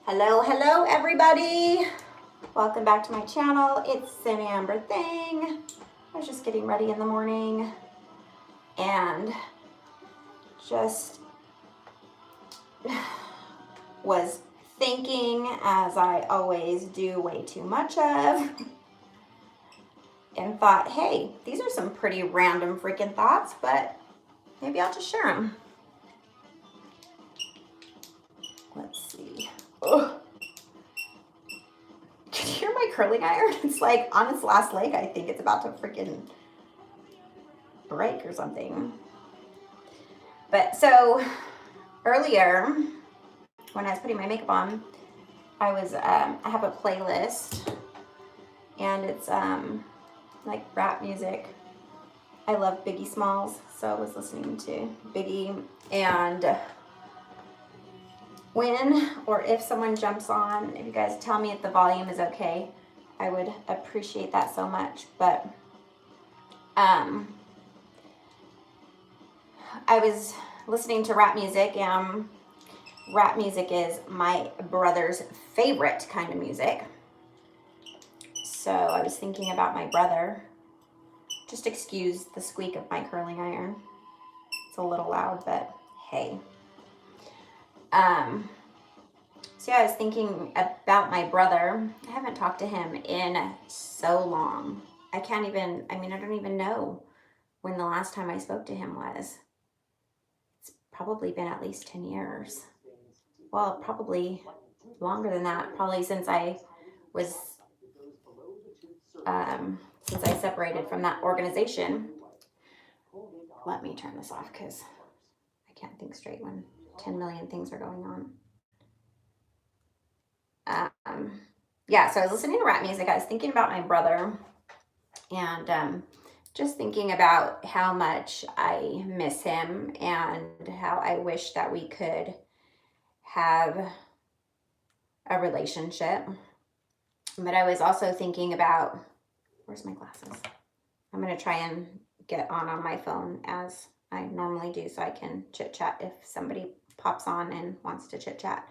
Hello everybody. Welcome back to my channel. It's an Amber Thing. I was just getting ready in the morning and just was thinking, as I always do way too much of, and thought, hey, these are some pretty random freaking thoughts, but maybe I'll just share them. Let's see. Ugh. Can you hear my curling iron? It's like on its last leg. I think it's about to freaking break or something. But so earlier, when I was putting my makeup on, I have a playlist, and it's like rap music. I love Biggie Smalls, so I was listening to Biggie, and when or if someone jumps on, if you guys tell me if the volume is okay, I would appreciate that so much. But I was listening to rap music, and rap music is my brother's favorite kind of music. So I was thinking about my brother. Just excuse the squeak of my curling iron. It's a little loud, but hey. So yeah, I was thinking about my brother. I haven't talked to him in so long. I don't even know when the last time I spoke to him was. It's probably been at least 10 years. Well, probably longer than that. Probably since I was, since I separated from that organization. Let me turn this off because I can't think straight when 10 million things are going on. Yeah, so I was listening to rap music. I was thinking about my brother, and just thinking about how much I miss him and how I wish that we could have a relationship. But I was also thinking about, where's my glasses? I'm going to try and get on my phone as I normally do so I can chit chat if somebody pops on and wants to chit chat.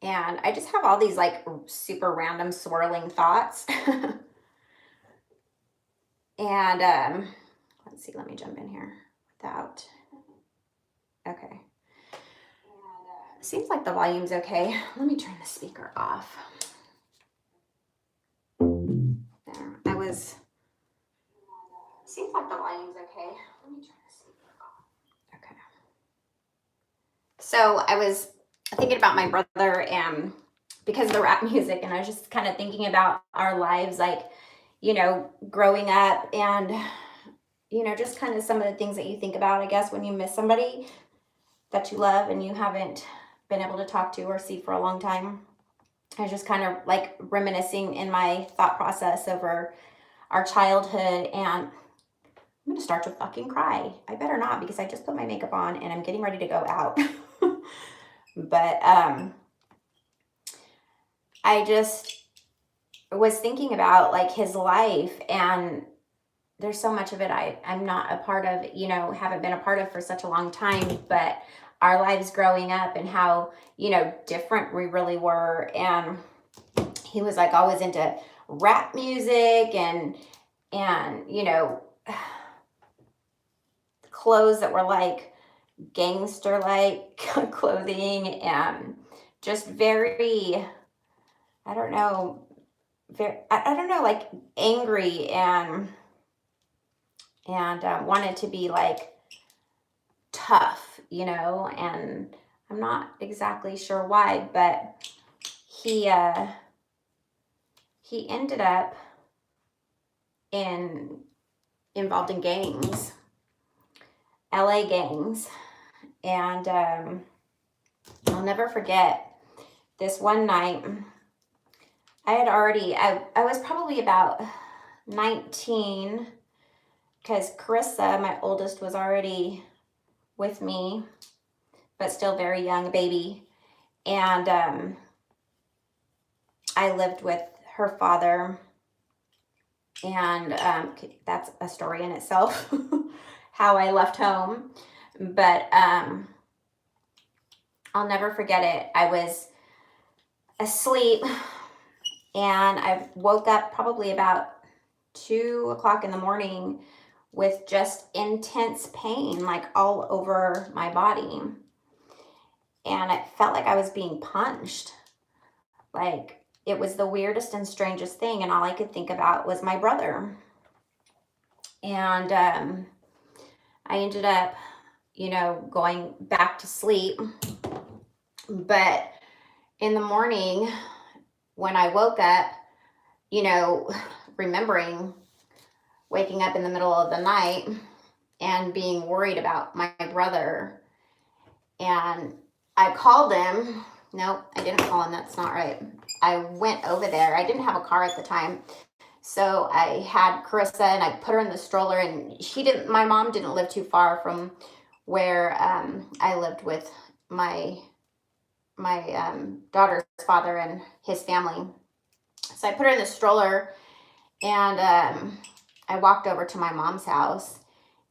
And I just have all these like super random swirling thoughts. And let's see, let me jump in here without, okay. Seems like the volume's okay. Let me turn the speaker off. There, seems like the volume's okay. Let me turn the speaker off. Okay. So I was thinking about my brother, and because of the rap music, and I was just kind of thinking about our lives, like, you know, growing up, and, you know, just kind of some of the things that you think about, I guess, when you miss somebody that you love and you haven't been able to talk to or see for a long time. I was just kind of like reminiscing in my thought process over our childhood, and I'm going to start to fucking cry. I better not, because I just put my makeup on and I'm getting ready to go out. But I just was thinking about like his life, and there's so much of it I'm not a part of, you know, haven't been a part of for such a long time, but our lives growing up and how, you know, different we really were. And he was like always into rap music and you know, clothes that were like gangster like clothing, and just very, I don't know, like angry, and wanted to be like tough, you know, and I'm not exactly sure why, but he ended up involved in gangs, LA gangs, and I'll never forget this one night. I was probably about 19, because Carissa, my oldest, was already with me but still very young baby. And I lived with her father, and that's a story in itself, how I left home. But I'll never forget it. I was asleep, and I woke up probably about 2 o'clock in the morning with just intense pain, like all over my body. And it felt like I was being punched. Like, it was the weirdest and strangest thing. And all I could think about was my brother. And I ended up, going back to sleep. But in the morning, when I woke up, remembering waking up in the middle of the night and being worried about my brother. And I called him. No, I didn't call him. That's not right. I went over there. I didn't have a car at the time. So I had Carissa, and I put her in the stroller, and my mom didn't live too far from where I lived with my daughter's father and his family. So I put her in the stroller, and I walked over to my mom's house,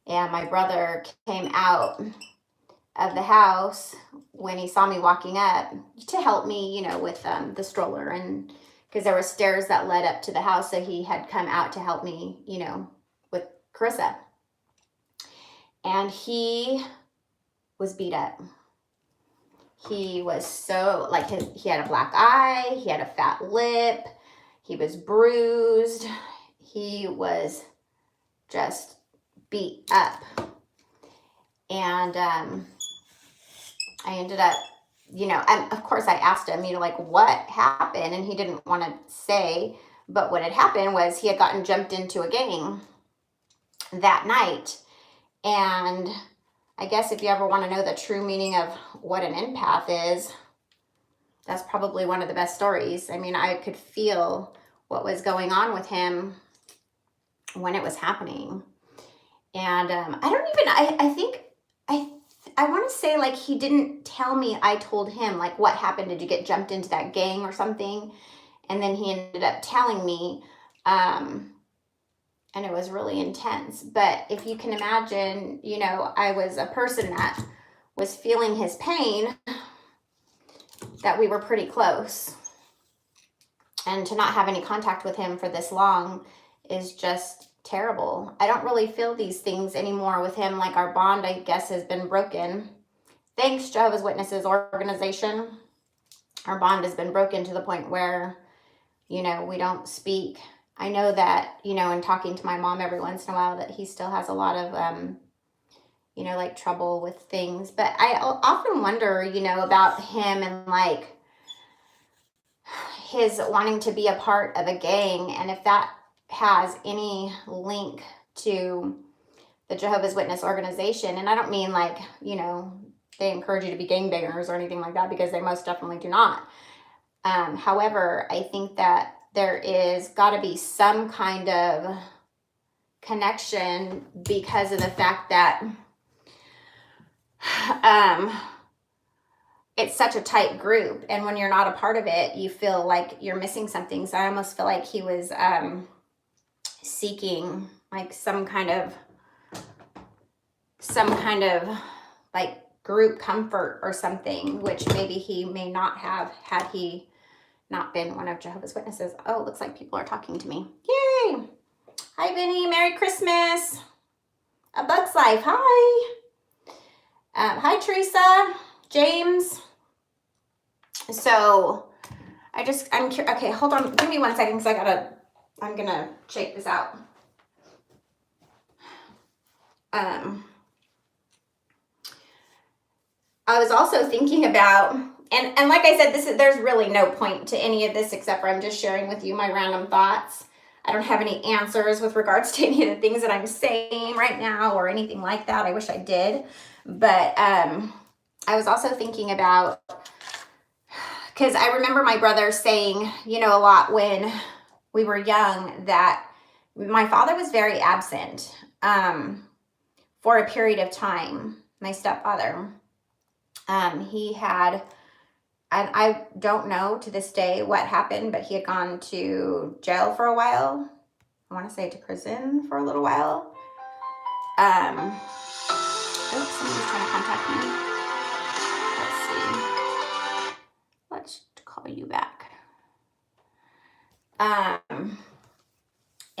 and my brother came out of the house when he saw me walking up to help me, with the stroller, and because there were stairs that led up to the house, so he had come out to help me, with Carissa. And he was beat up. He was so, he had a black eye, he had a fat lip, he was bruised, he was just beat up. And I ended up, and of course I asked him, what happened? And he didn't want to say, but what had happened was he had gotten jumped into a gang that night. And I guess if you ever want to know the true meaning of what an empath is, that's probably one of the best stories. I mean, I could feel what was going on with him when it was happening. And I want to say, he didn't tell me. I told him, what happened? Did you get jumped into that gang or something? And then he ended up telling me, and it was really intense. But if you can imagine, I was a person that was feeling his pain, that we were pretty close. And to not have any contact with him for this long is just terrible. I don't really feel these things anymore with him. Our bond, I guess, has been broken. Thanks, Jehovah's Witnesses organization. Our bond has been broken to the point where, we don't speak. I know that, in talking to my mom every once in a while, that he still has a lot of, trouble with things. But I often wonder, about him and, his wanting to be a part of a gang, and if that has any link to the Jehovah's Witness organization. And I don't mean they encourage you to be gangbangers or anything like that, because they most definitely do not. However, I think that there is got to be some kind of connection because of the fact that it's such a tight group, and when you're not a part of it, you feel like you're missing something. So I almost feel like he was seeking some kind of group comfort or something, which maybe he may not have had he not been one of Jehovah's Witnesses. Oh, looks like people are talking to me. Yay! Hi, Vinny. Merry Christmas. A Bug's Life. Hi. Hi, Teresa. James. So I'm curious. Okay, hold on. Give me 1 second, because I'm going to shake this out. I was also thinking about, and like I said, there's really no point to any of this except for I'm just sharing with you my random thoughts. I don't have any answers with regards to any of the things that I'm saying right now or anything like that. I wish I did. But I was also thinking about, because I remember my brother saying, a lot when we were young, that my father was very absent for a period of time, my stepfather. He had, and I don't know to this day what happened, but he had gone to jail for a while. I want to say to prison for a little while. Oops, somebody's trying to contact me. Let's see. Let's call you back.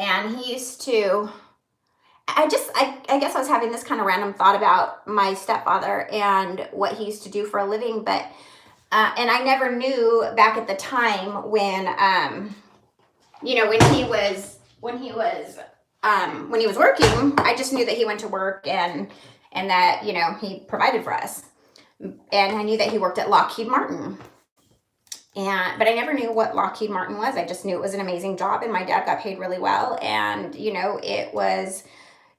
And he used to, I guess I was having this kind of random thought about my stepfather and what he used to do for a living, but, and I never knew back at the time when, when he was working, I just knew that he went to work and that, he provided for us. And I knew that he worked at Lockheed Martin. But I never knew what Lockheed Martin was. I just knew it was an amazing job, and my dad got paid really well. And, it was,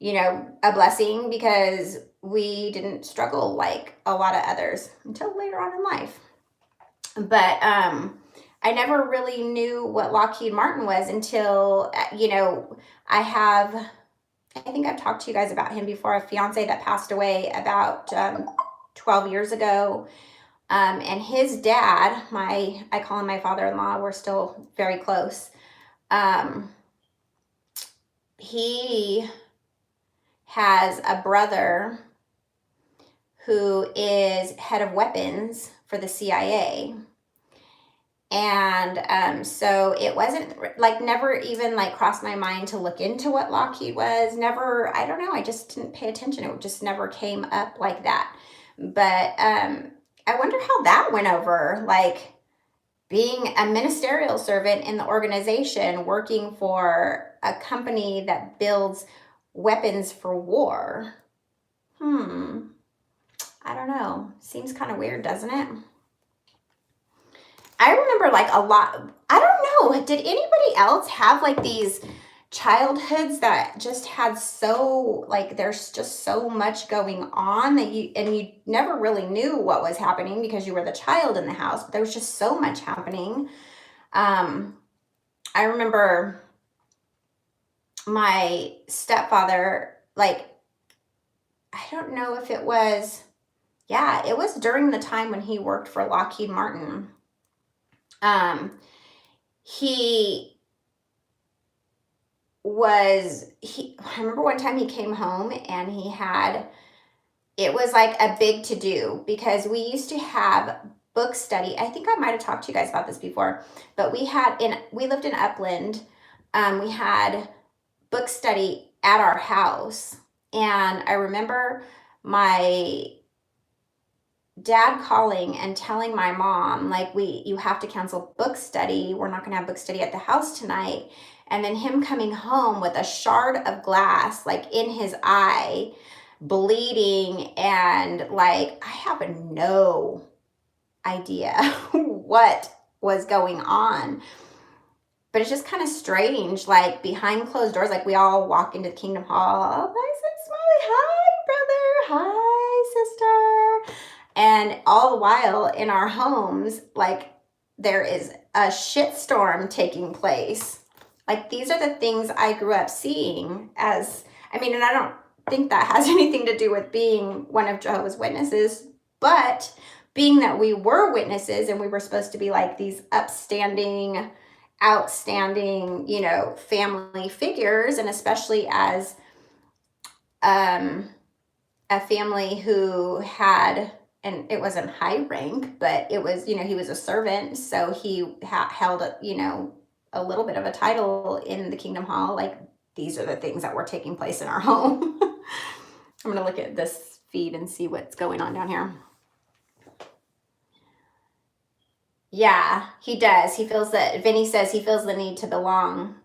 a blessing because we didn't struggle like a lot of others until later on in life. But I never really knew what Lockheed Martin was until, I think I've talked to you guys about him before, a fiance that passed away about 12 years ago. And his dad, I call him my father-in-law, we're still very close. He has a brother who is head of weapons for the CIA. And so it wasn't never even crossed my mind to look into what Lockheed was. Never, I don't know, I just didn't pay attention. It just never came up like that. But I wonder how that went over, being a ministerial servant in the organization, working for a company that builds weapons for war. I don't know. Seems kind of weird, doesn't it? I remember a lot, I don't know, did anybody else have these childhoods that just had there's just so much going on that you never really knew what was happening because you were the child in the house, but there was just so much happening. I remember my stepfather, I don't know if it was, it was during the time when he worked for Lockheed Martin. I remember one time he came home and it was a big to do because we used to have book study. I think I might have talked to you guys about this before, but we lived in Upland. We had book study at our house. And I remember my dad calling and telling my mom, you have to cancel book study. We're not going to have book study at the house tonight. And then him coming home with a shard of glass, in his eye, bleeding. And I have no idea what was going on. But it's just kind of strange, behind closed doors, we all walk into the Kingdom Hall. Oh, hi, Smiley. Hi, brother. Hi, sister. And all the while in our homes, there is a shitstorm taking place. These are the things I grew up seeing and I don't think that has anything to do with being one of Jehovah's Witnesses, but being that we were witnesses and we were supposed to be these upstanding, outstanding, family figures, and especially as a family who had, and it wasn't high rank, but it was, he was a servant, so he held a little bit of a title in the Kingdom Hall. These are the things that were taking place in our home. I'm gonna look at this feed and see what's going on down here. Yeah, he does. Vinny says he feels the need to belong.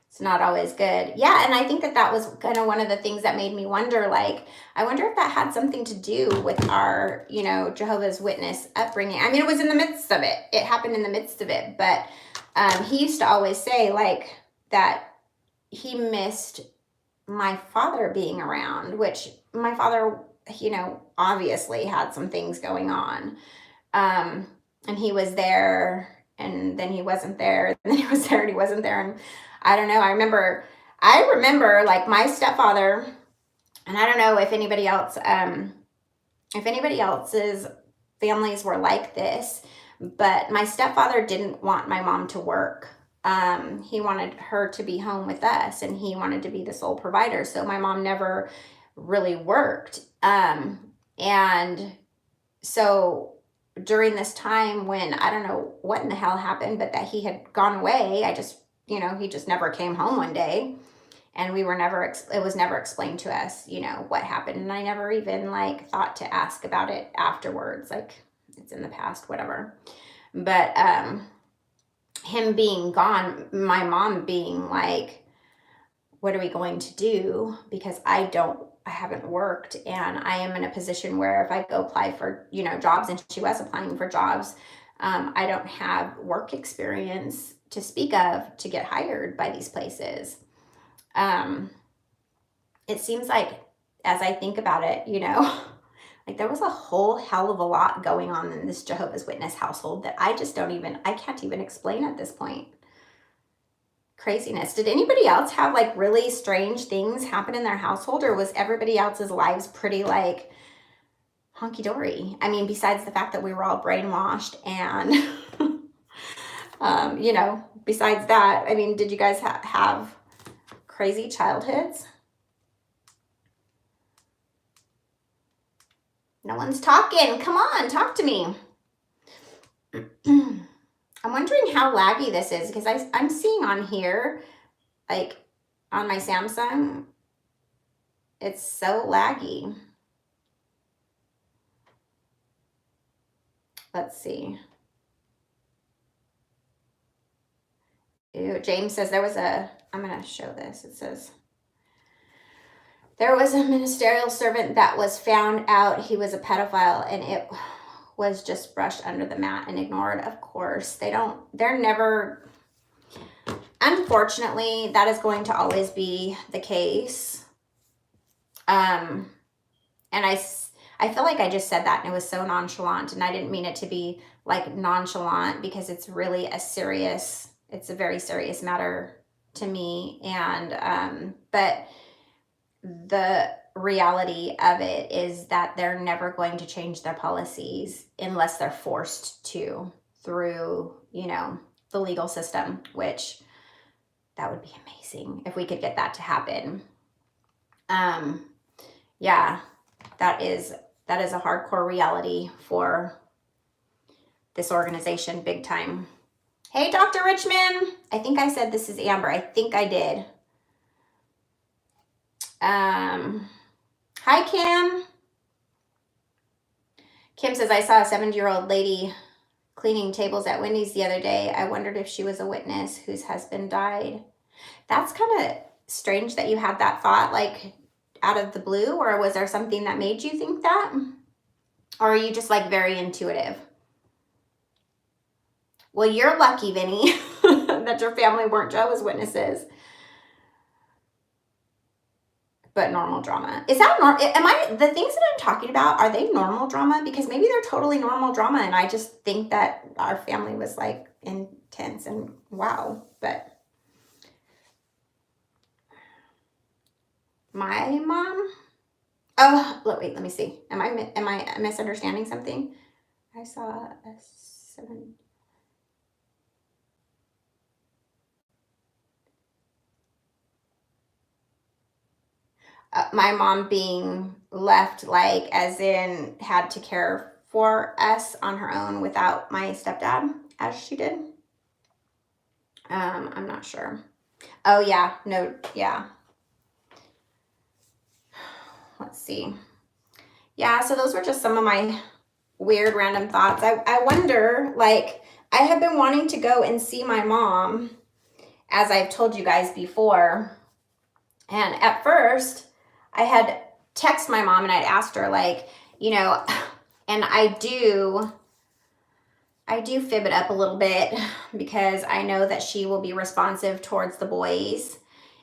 It's not always good. Yeah, and I think that was kind of one of the things that made me wonder, I wonder if that had something to do with our, Jehovah's Witness upbringing. It was in the midst of it. It happened in the midst of it. But he used to always say, that he missed my father being around, which my father, obviously had some things going on. And he was there, and then he wasn't there, and then he was there and he wasn't there. And I don't know. I remember my stepfather, and I don't know if anybody else's families were like this, but my stepfather didn't want my mom to work. He wanted her to be home with us, and he wanted to be the sole provider. So my mom never really worked. And so during this time when I don't know what in the hell happened, but that he had gone away, he just never came home one day. And we were never, it was never explained to us, what happened. And I never even like thought to ask about it afterwards. Like, it's in the past, whatever. But him being gone, my mom being like, what are we going to do? Because I haven't worked, and I am in a position where if I go apply for, jobs, and she was applying for jobs, I don't have work experience to speak of to get hired by these places. It seems like, as I think about it, like there was a whole hell of a lot going on in this Jehovah's Witness household that I can't even explain at this point. Craziness. Did anybody else have like really strange things happen in their household, or was everybody else's lives pretty like honky-dory? I mean, besides the fact that we were all brainwashed and, besides that, I mean, did you guys have crazy childhoods? No one's talking. Come on, talk to me. I'm wondering how laggy this is, because I'm seeing on here, like on my Samsung, it's so laggy. Let's see. Ew, James says I'm going to show this. It says, there was a ministerial servant that was found out he was a pedophile, and it was just brushed under the mat and ignored. Of course, they're never, unfortunately, that is going to always be the case. And I feel like I just said that and it was so nonchalant, and I didn't mean it to be like nonchalant, because it's really it's a very serious matter to me. And, but the reality of it is that they're never going to change their policies unless they're forced to through, the legal system, which that would be amazing if we could get that to happen. Yeah, that is a hardcore reality for this organization, big time. Hey, Dr. Richmond. I think I said this is Amber. I think I did. Hi, Kim. Kim says, I saw a 70-year-old lady cleaning tables at Wendy's the other day. I wondered if she was a witness whose husband died. That's kind of strange that you had that thought, like out of the blue, or was there something that made you think that? Or are you just like very intuitive? Well, you're lucky, Vinny, that your family weren't Jehovah's Witnesses. But normal drama. Is that normal? The things that I'm talking about, are they normal drama? Because maybe they're totally normal drama, and I just think that our family was like intense and wow. But my mom, wait, let me see. Am I misunderstanding something? I saw a 7. My mom being left, like, as in had to care for us on her own without my stepdad, as she did. I'm not sure. Oh, yeah. No, yeah. Let's see. Yeah, so those were just some of my weird random thoughts. I wonder, like, I have been wanting to go and see my mom, as I've told you guys before. And at first, I had texted my mom and I'd asked her, like, and I do fib it up a little bit, because I know that she will be responsive towards the boys.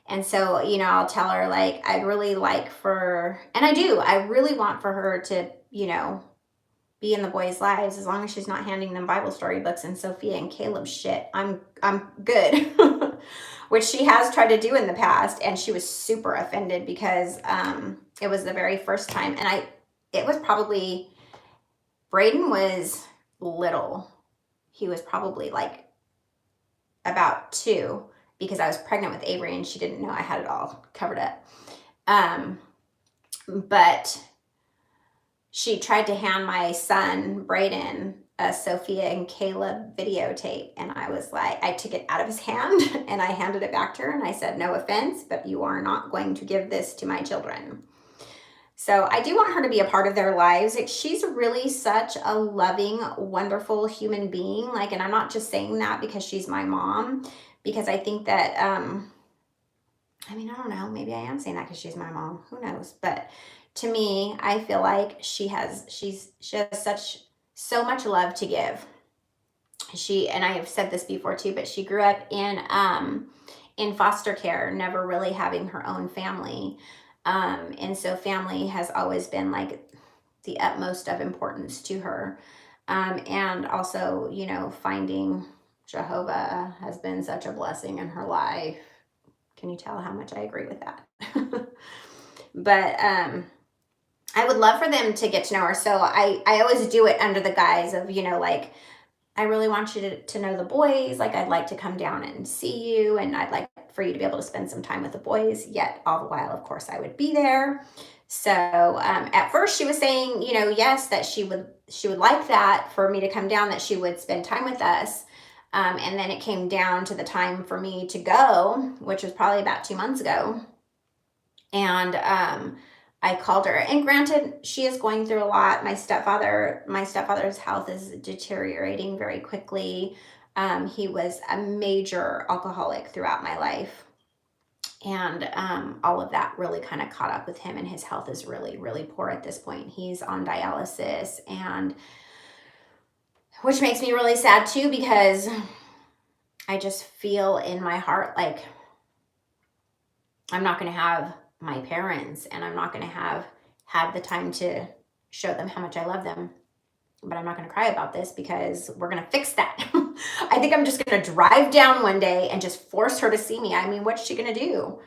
And so, I'll tell her, like, I'd really like I really want for her to, be in the boys' lives, as long as she's not handing them Bible story books and Sophia and Caleb's shit. I'm good. Which she has tried to do in the past, and she was super offended because it was the very first time, and it was probably Braden was little. He was probably like about 2 because I was pregnant with Avery and she didn't know I had it all covered up. But she tried to hand my son, Braden, a Sophia and Caleb videotape. And I was like, I took it out of his hand and I handed it back to her. And I said, no offense, but you are not going to give this to my children. So I do want her to be a part of their lives. She's really such a loving, wonderful human being. Like, and I'm not just saying that because she's my mom, because I think that, I mean, I don't know, maybe I am saying that because she's my mom, who knows? But to me, I feel like she has so much love to give. And I have said this before too, but she grew up in foster care, never really having her own family. And so family has always been like the utmost of importance to her. And also, you know, finding Jehovah has been such a blessing in her life. Can you tell how much I agree with that? But I would love for them to get to know her. So I always do it under the guise of, you know, like, I really want you to know the boys. Like, I'd like to come down and see you, and I'd like for you to be able to spend some time with the boys. Yet, all the while, of course, I would be there. So at first, she was saying, you know, yes, that she would like that for me to come down, that she would spend time with us. And then it came down to the time for me to go, which was probably about 2 months ago. And I called her, and granted, she is going through a lot. My stepfather's health is deteriorating very quickly. He was a major alcoholic throughout my life. And all of that really kind of caught up with him, and his health is really, really poor at this point. He's on dialysis, and which makes me really sad too, because I just feel in my heart like I'm not going to have my parents, and I'm not going to have had the time to show them how much I love them. But I'm not going to cry about this because we're going to fix that. I think I'm just going to drive down one day and just force her to see me. I mean, what's she going to do?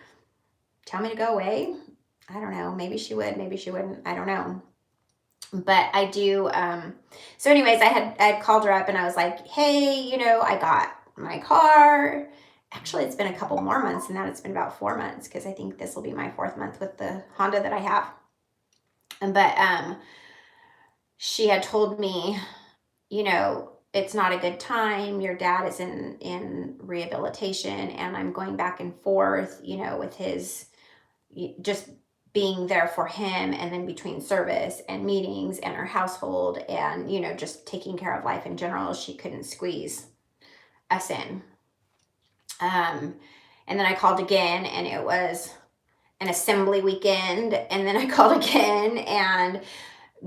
Tell me to go away? I don't know. Maybe she would, maybe she wouldn't. I don't know. But I do. So anyways, I had called her up and I was like, hey, you know, I got my car. Actually, it's been a couple more months than that. It's been about 4 months, because I think this will be my 4th month with the Honda that I have. But she had told me, you know, it's not a good time. Your dad is in rehabilitation, and I'm going back and forth, you know, with his just being there for him, and then between service and meetings and her household and, you know, just taking care of life in general, she couldn't squeeze us in. And then I called again, and it was an assembly weekend. And then I called again, and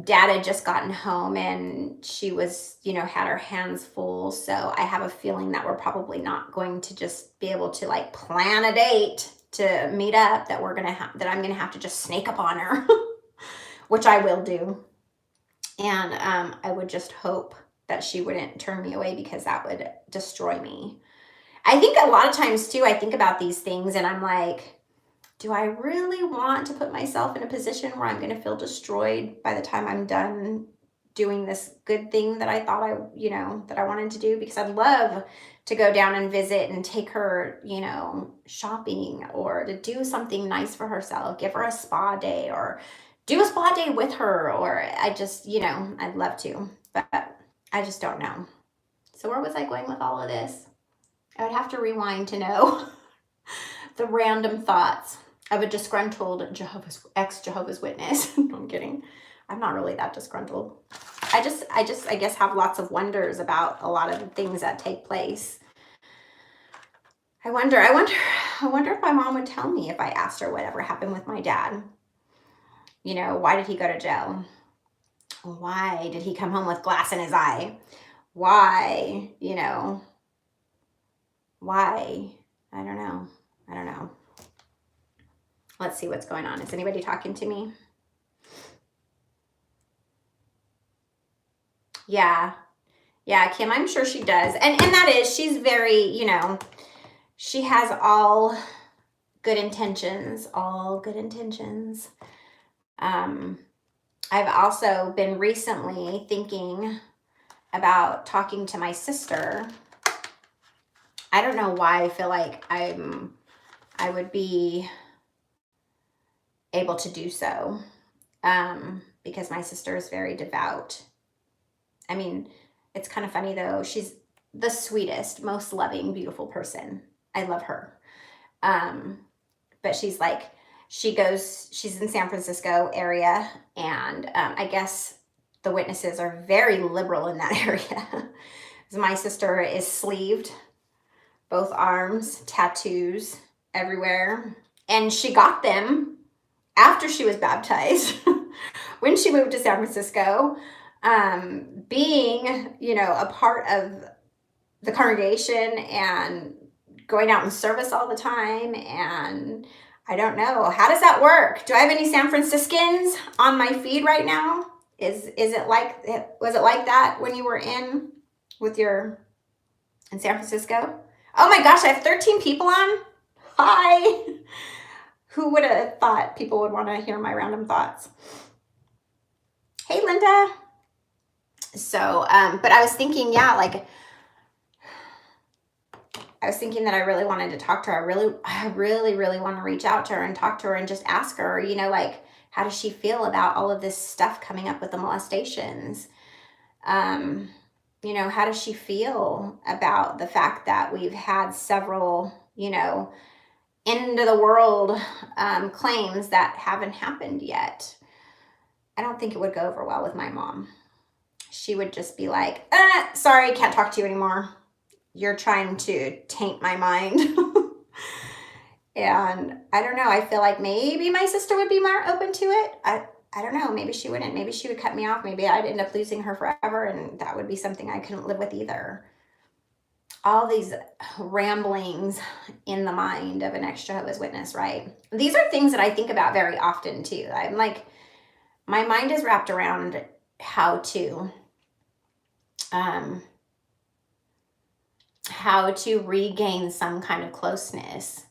Dad had just gotten home, and she was, you know, had her hands full. So I have a feeling that we're probably not going to just be able to like plan a date to meet up, that that I'm gonna have to just snake up on her, which I will do. And I would just hope that she wouldn't turn me away, because that would destroy me. I think a lot of times too, I think about these things and I'm like, do I really want to put myself in a position where I'm going to feel destroyed by the time I'm done doing this good thing that I thought that I wanted to do? Because I'd love to go down and visit and take her, you know, shopping, or to do something nice for herself, give her a spa day, or do a spa day with her, or I just, you know, I'd love to, but I just don't know. So where was I going with all of this? I would have to rewind to know the random thoughts of a disgruntled Jehovah's Witness. No, I'm kidding. I'm not really that disgruntled. I guess have lots of wonders about a lot of the things that take place. I wonder if my mom would tell me if I asked her whatever happened with my dad. You know, why did he go to jail? Why did he come home with glass in his eye? Why, you know, why? I don't know. Let's see what's going on. Is anybody talking to me? Yeah, Kim, I'm sure she does. And that is, she's very, you know, she has all good intentions. I've also been recently thinking about talking to my sister. I don't know why I feel like I would be able to do so, because my sister is very devout. I mean, it's kind of funny though. She's the sweetest, most loving, beautiful person. I love her. Um, but she's like, she's in San Francisco area, and I guess the witnesses are very liberal in that area. My sister is sleeved, both arms, tattoos everywhere, and she got them after she was baptized. When she moved to San Francisco, being, a part of the congregation and going out in service all the time. And I don't know, how does that work? Do I have any San Franciscans on my feed right now? Was it like that when you were in San Francisco? Oh my gosh, I have 13 people on. Hi. Who would have thought people would want to hear my random thoughts? Hey, Linda. So, but I was thinking, I was thinking that I really wanted to talk to her. I really want to reach out to her and talk to her and just ask her, how does she feel about all of this stuff coming up with the molestations? How does she feel about the fact that we've had several, end of the world claims that haven't happened yet? I don't think it would go over well with my mom. She would just be like, sorry, can't talk to you anymore. You're trying to taint my mind. And I don't know. I feel like maybe my sister would be more open to it. I don't know. Maybe she wouldn't. Maybe she would cut me off. Maybe I'd end up losing her forever, and that would be something I couldn't live with either. All these ramblings in the mind of an ex-Jehovah's Witness, right? These are things that I think about very often too. I'm like, my mind is wrapped around how to regain some kind of closeness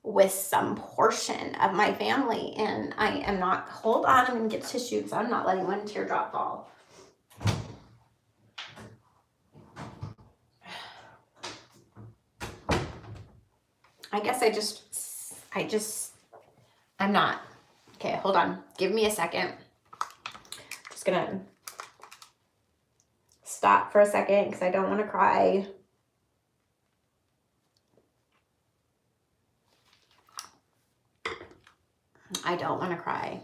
with some portion of my family. And I am not, hold on, I'm gonna get tissue because I'm not letting one teardrop fall. I guess I'm not. Okay, hold on. Give me a second. Just gonna stop for a second because I don't want to cry. I don't want to cry.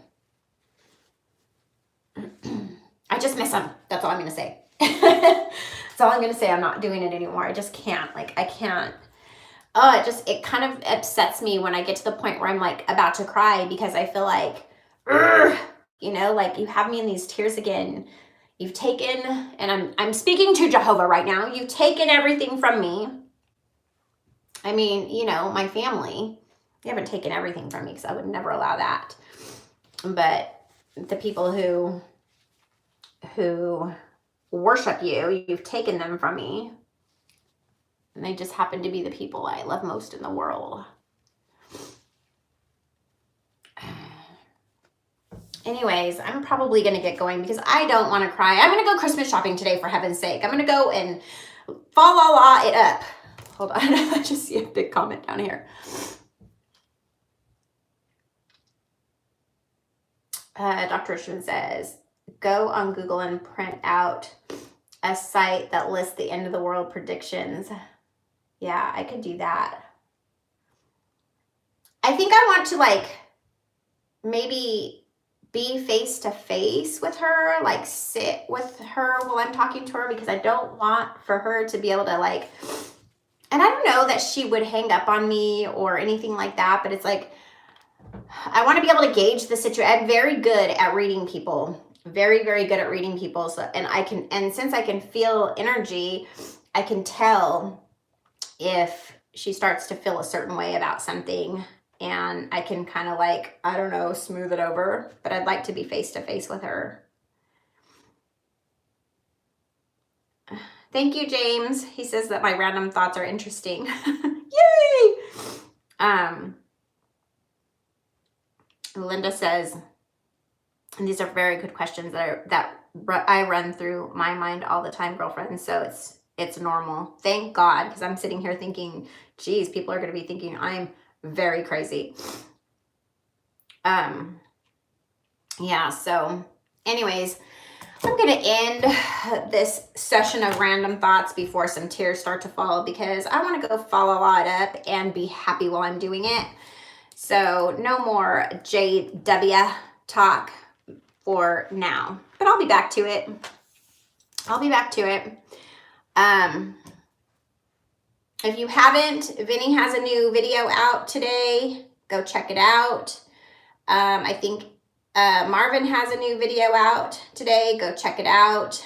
I just miss him. That's all I'm going to say. That's all I'm going to say. I'm not doing it anymore. I just can't. Like, I can't. Oh, it kind of upsets me when I get to the point where I'm like about to cry because I feel like, like you have me in these tears again. You've taken, and I'm speaking to Jehovah right now. You've taken everything from me. I mean, my family. You haven't taken everything from me because I would never allow that. But the people who worship you, you've taken them from me. And they just happen to be the people I love most in the world. Anyways, I'm probably going to get going because I don't want to cry. I'm going to go Christmas shopping today, for heaven's sake. I'm going to go and fa-la-la it up. Hold on. I just see a big comment down here. Dr. Richmond says, go on Google and print out a site that lists the end of the world predictions. Yeah, I could do that. I think I want to maybe be face to face with her, sit with her while I'm talking to her, because I don't want for her to be able to and I don't know that she would hang up on me or anything like that, but it's I want to be able to gauge the situation. I'm very good at reading people, very, very good at reading people. So, and since I can feel energy, I can tell if she starts to feel a certain way about something, and I can kind of I don't know, smooth it over, but I'd like to be face to face with her. Thank you, James. He says that my random thoughts are interesting. Yay! Linda says, And these are very good questions that I run through my mind all the time, girlfriend. So it's normal. Thank God, because I'm sitting here thinking, geez, people are going to be thinking I'm very crazy. Yeah. So, anyways, I'm going to end this session of random thoughts before some tears start to fall, because I want to go follow God up and be happy while I'm doing it. So no more JW talk for now, but I'll be back to it. If you haven't, Vinny has a new video out today. Go check it out. I think Marvin has a new video out today. Go check it out.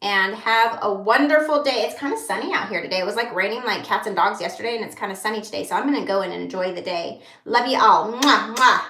And have a wonderful day. It's kind of sunny out here today. It was like raining like cats and dogs yesterday, and it's kind of sunny today. So I'm going to go and enjoy the day. Love you all. Mwah, mwah.